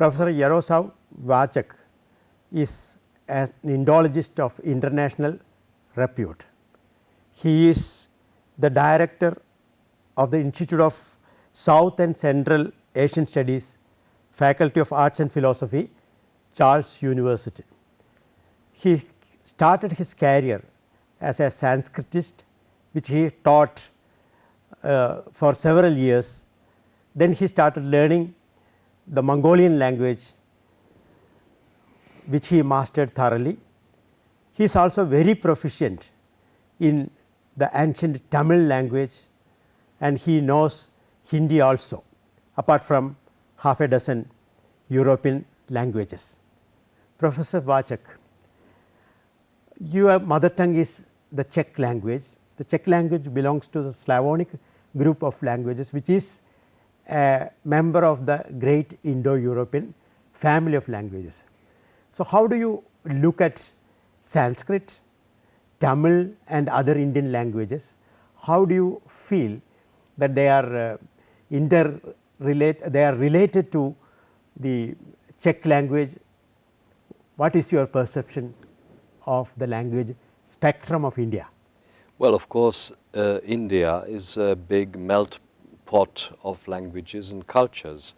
Professor Jeroslav Vacek is an Indologist of international repute. He is the director of the Institute of South and Central Asian Studies, Faculty of Arts and Philosophy, Charles University. He started his career as a Sanskritist, which he taught for several years. Then he started learning the Mongolian language, which he mastered thoroughly. He is also very proficient in the ancient Tamil language, and he knows Hindi also, apart from half a dozen European languages. Professor Vacek, your mother tongue is the Czech language. The Czech language belongs to the Slavonic group of languages, which is a member of the great Indo-European family of languages. So, how do you look at Sanskrit, Tamil and other Indian languages? How do you feel that they are related to the Czech language? What is your perception of the language spectrum of India? Well, of course, India is a big melt pot of languages and cultures,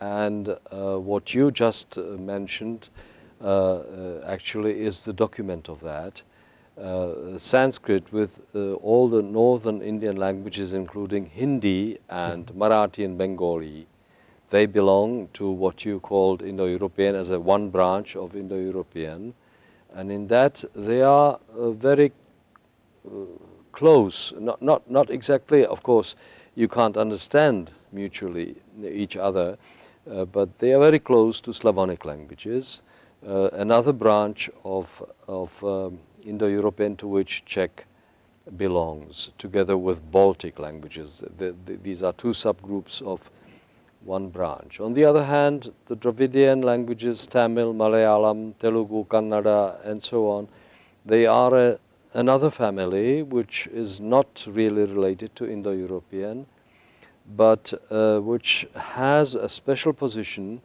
and what you just mentioned actually is the document of that. Sanskrit, with all the northern Indian languages including Hindi and Marathi and Bengali, they belong to what you called Indo-European as a one branch of Indo-European, and in that they are very close, not exactly, of course you can't understand mutually each other, but they are very close to Slavonic languages, another branch of Indo-European to which Czech belongs, together with Baltic languages. These are two subgroups of one branch. On the other hand, the Dravidian languages, Tamil, Malayalam, Telugu, Kannada and so on, they are another family which is not really related to Indo-European, but which has a special position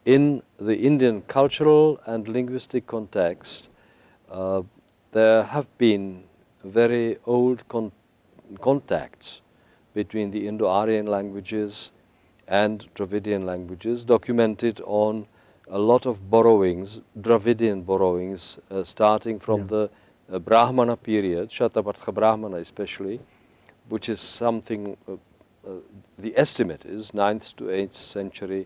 in the Indian cultural and linguistic context. There have been very old contacts between the Indo-Aryan languages and Dravidian languages, documented on a lot of borrowings, Dravidian borrowings, starting from the Brahmana period, Shatapartha Brahmana especially, which is something, the estimate is 9th to 8th century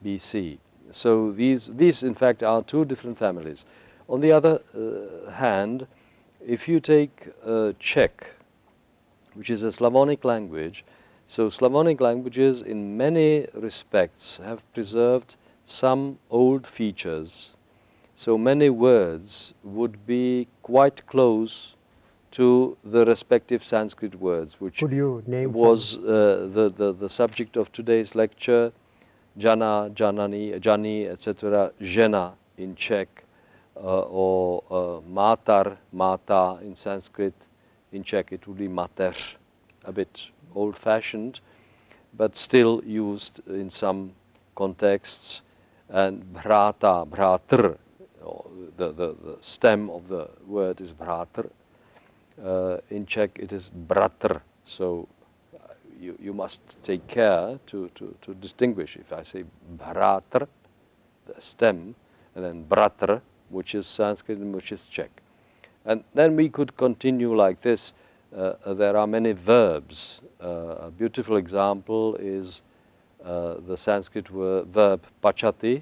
BC. So these in fact are two different families. On the other hand, if you take Czech, which is a Slavonic language, so Slavonic languages in many respects have preserved some old features. So many words would be quite close to the respective Sanskrit words, which was the subject of today's lecture. Jana, Janani, Jani, etc., Žena in Czech, or Matar, Mata in Sanskrit. In Czech it would be Mater, a bit old-fashioned, but still used in some contexts. And Bhrata, Bhratr, the stem of the word is Bhratr. In Czech it is Bratr, so you must take care to distinguish. If I say Bhratr, the stem, and then Bratr, which is Sanskrit and which is Czech. And then we could continue like this. There are many verbs. A beautiful example is the Sanskrit verb pachati,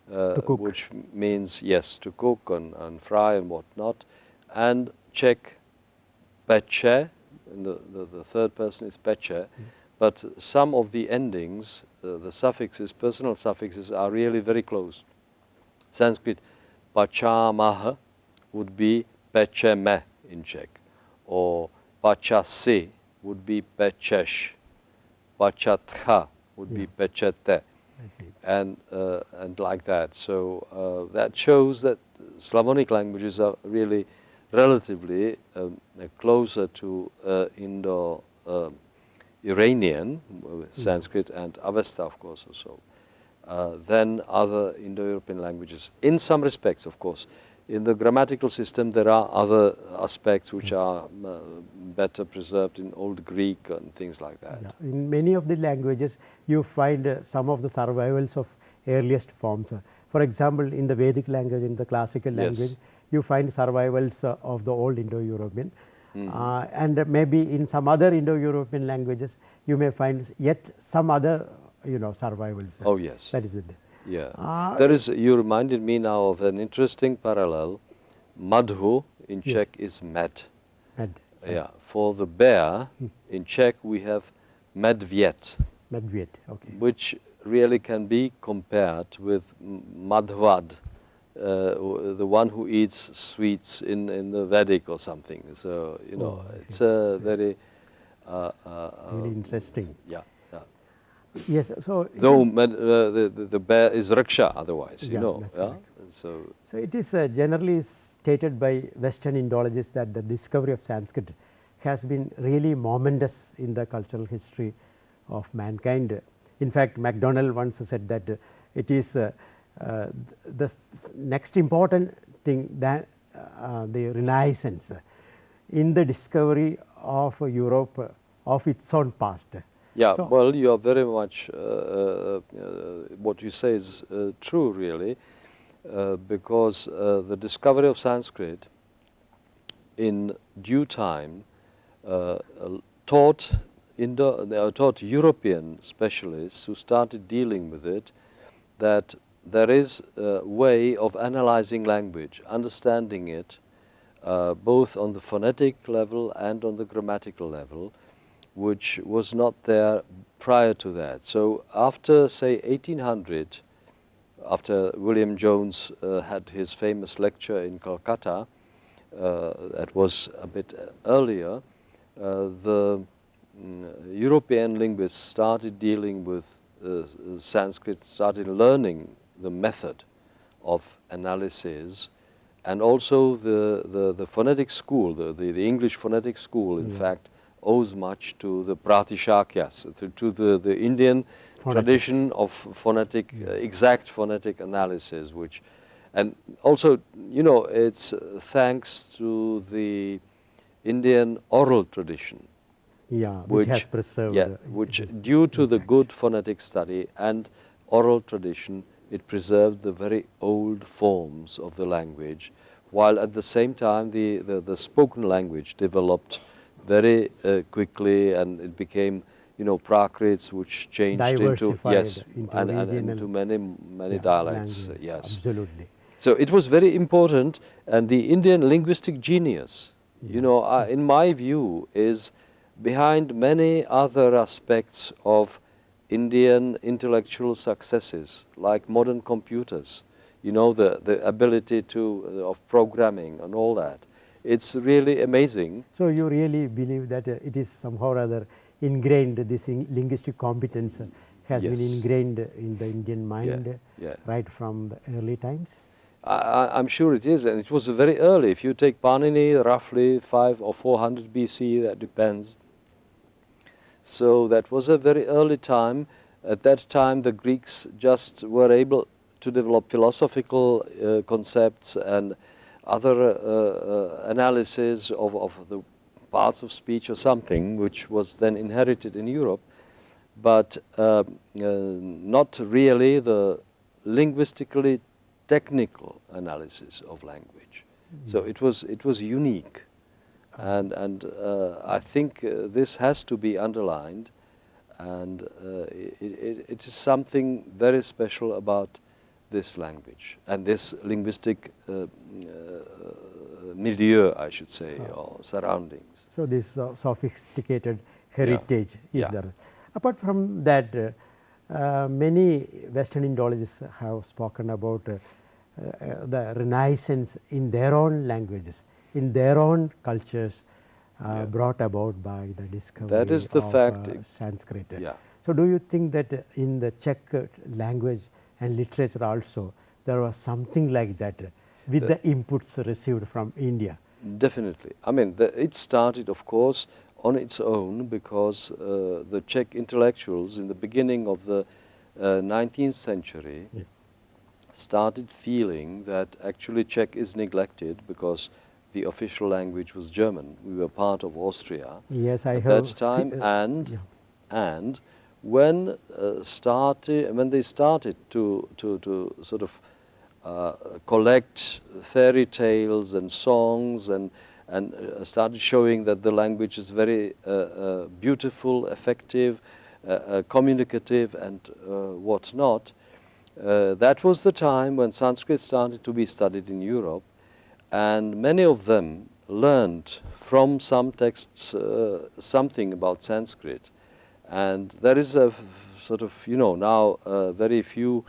which means, yes, to cook and fry and whatnot. And Czech peče, and the third person is peče, but some of the endings, the suffixes, personal suffixes, are really very close. Sanskrit pachamah would be pečeme in Czech, or pachasi would be pečeš, pachatcha would be pečete, and like that. So that shows that Slavonic languages are really relatively closer to Indo-Iranian, Sanskrit and Avesta, of course, also. than other Indo-European languages. In some respects, of course. In the grammatical system, there are other aspects which are better preserved in Old Greek and things like that. Yeah. In many of the languages, you find some of the survivals of earliest forms. For example, in the Vedic language, in the classical language, you find survivals of the old Indo-European. And maybe in some other Indo-European languages, you may find yet some other, survivals. Oh, yes. That is it. Yeah. There is, you reminded me now of an interesting parallel. Madhu in Czech is med. Med. Yeah. For the bear, in Czech we have medvěd. Medvěd, okay. Which really can be compared with madhvad, the one who eats sweets in the Vedic or something. So, it's a very... really interesting. Yeah. Yes, so though the bear is rickshaw otherwise, That's correct. So it is generally stated by Western Indologists that the discovery of Sanskrit has been really momentous in the cultural history of mankind. In fact, MacDonald once said that it is the next important thing that the Renaissance in the discovery of Europe of its own past. Yeah, so, well, you are very much, what you say is true really, because the discovery of Sanskrit in due time taught European specialists who started dealing with it that there is a way of analyzing language, understanding it, both on the phonetic level and on the grammatical level, which was not there prior to that. So after, say, 1800, after William Jones had his famous lecture in Calcutta, that was a bit earlier, the European linguists started dealing with Sanskrit, started learning the method of analysis, and also the phonetic school, the English phonetic school, in fact, owes much to the Pratishakyas, to the Indian tradition of phonetic, exact phonetic analysis, and also, it's thanks to the Indian oral tradition. Yeah, which has preserved. Yeah, which due to the good phonetic study and oral tradition, it preserved the very old forms of the language, while at the same time the spoken language developed very quickly, and it became, Prakrits, which changed into into many dialects. Language. Yes, absolutely. So it was very important, and the Indian linguistic genius, in my view, is behind many other aspects of Indian intellectual successes, like modern computers. The ability of programming and all that. It's really amazing. So you really believe that it is somehow or other ingrained, this linguistic competence has been ingrained in the Indian mind right from the early times? I'm sure it is, and it was very early. If you take Panini, roughly 500 or 400 BC, that depends. So that was a very early time. At that time, the Greeks just were able to develop philosophical concepts and other analysis of the parts of speech or something, which was then inherited in Europe, but not really the linguistically technical analysis of language. So it was unique, and I think this has to be underlined, and it is something very special about this language and this linguistic milieu, I should say, or surroundings. So this sophisticated heritage is there. Apart from that, many Western Indologists have spoken about the Renaissance in their own languages, in their own cultures, brought about by the discovery that is the of fact. Sanskrit. Yeah. So do you think that in the Czech language and literature also there was something like that with the inputs received from India? Definitely. I mean, it started, of course, on its own, because the Czech intellectuals in the beginning of the 19th century, started feeling that actually Czech is neglected because the official language was German. We were part of Austria Yes, I at have that time, yeah. and when they started to sort of collect fairy tales and songs and started showing that the language is very beautiful, effective, communicative, and whatnot. That was the time when Sanskrit started to be studied in Europe, and many of them learned from some texts something about Sanskrit. And there is a sort of, now very few